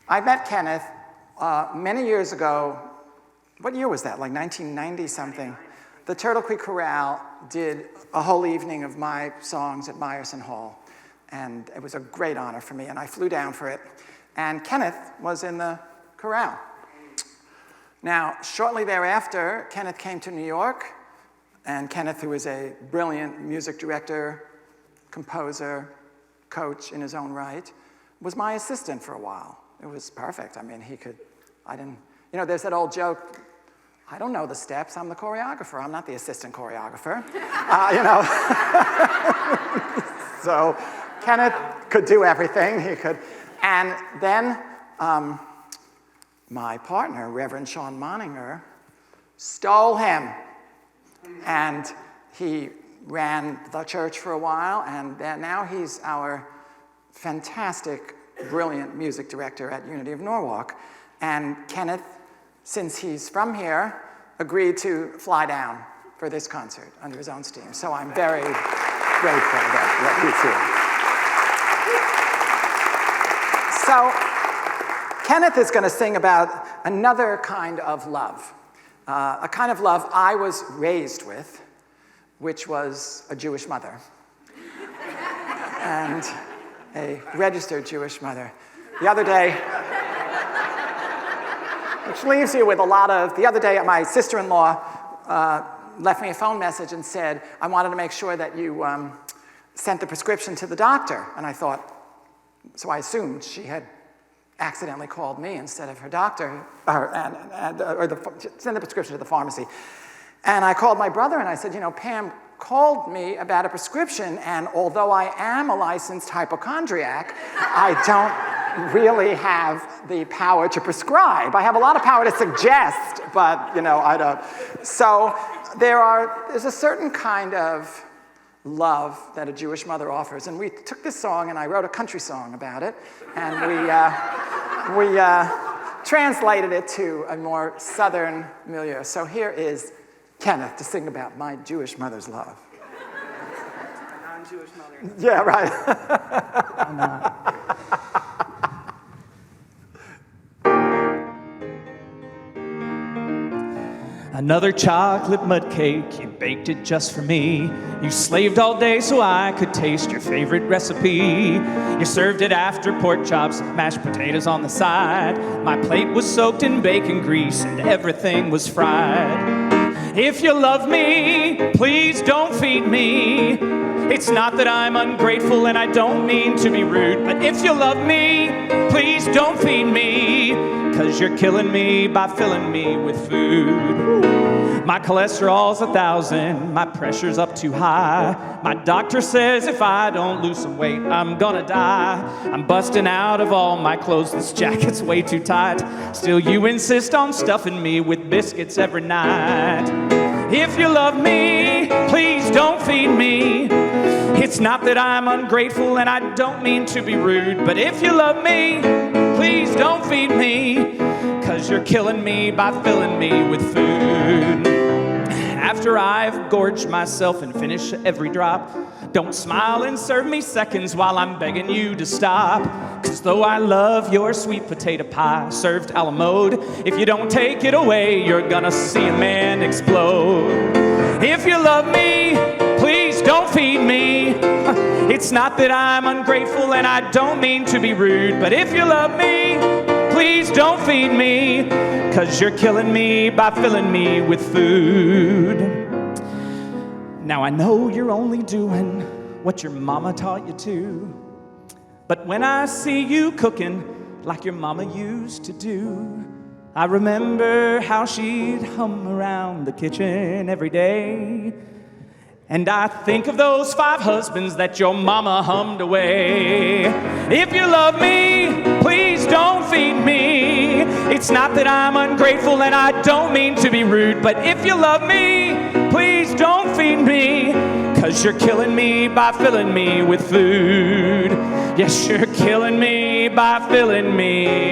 I met Kenneth many years ago. What year was that, like 1990-something? The Turtle Creek Chorale did a whole evening of my songs at Meyerson Hall, and it was a great honor for me, and I flew down for it. And Kenneth was in the chorale. Now, shortly thereafter, Kenneth came to New York, and Kenneth, who is a brilliant music director, composer, coach in his own right, was my assistant for a while. It was perfect. I mean, there's that old joke, I don't know the steps, I'm the choreographer, I'm not the assistant choreographer. So Kenneth could do everything, he could. And then my partner, Reverend Sean Moninger, stole him. And he ran the church for a while, and then now he's our fantastic, brilliant music director at Unity of Norwalk. And Kenneth, since he's from here, agreed to fly down for this concert under his own steam. So I'm very grateful that he's here. So Kenneth is going to sing about another kind of love, a kind of love I was raised with, which was a Jewish mother, and a registered Jewish mother. The other day, which leaves you with a lot of, the other day my sister-in-law left me a phone message and said, I wanted to make sure that you sent the prescription to the doctor. And I thought, so I assumed she had accidentally called me instead of her doctor, send the prescription to the pharmacy. And I called my brother and I said, Pam called me about a prescription, and although I am a licensed hypochondriac, I don't really have the power to prescribe. I have a lot of power to suggest, but I don't. So there's a certain kind of love that a Jewish mother offers, and we took this song and I wrote a country song about it, and we translated it to a more southern milieu. So here is Kenneth to sing about my Jewish mother's love. My non-Jewish mother. Yeah, right. Another chocolate mud cake, you baked it just for me. You slaved all day so I could taste your favorite recipe. You served it after pork chops, mashed potatoes on the side. My plate was soaked in bacon grease and everything was fried. If you love me, please don't feed me. It's not that I'm ungrateful and I don't mean to be rude, but if you love me, please don't feed me, 'cause you're killing me by filling me with food. My cholesterol's 1,000, my pressure's up too high. My doctor says if I don't lose some weight, I'm gonna die. I'm busting out of all my clothes, this jacket's way too tight. Still you insist on stuffing me with biscuits every night. If you love me, please don't feed me. It's not that I'm ungrateful and I don't mean to be rude, but if you love me, please don't feed me, 'cause you're killing me by filling me with food. After I've gorged myself and finished every drop, don't smile and serve me seconds while I'm begging you to stop. 'Cause though I love your sweet potato pie served a la mode, if you don't take it away, you're gonna see a man explode. If you love me, please don't feed me. It's not that I'm ungrateful and I don't mean to be rude, but if you love me, please don't feed me, 'cause you're killing me by filling me with food. Now I know you're only doing what your mama taught you to, but when I see you cooking like your mama used to do, I remember how she'd hum around the kitchen every day. And I think of those 5 husbands that your mama hummed away. If you love me, please don't feed me. It's not that I'm ungrateful and I don't mean to be rude, but if you love me, please don't feed me, 'cause you're killing me by filling me with food. Yes, you're killing me by filling me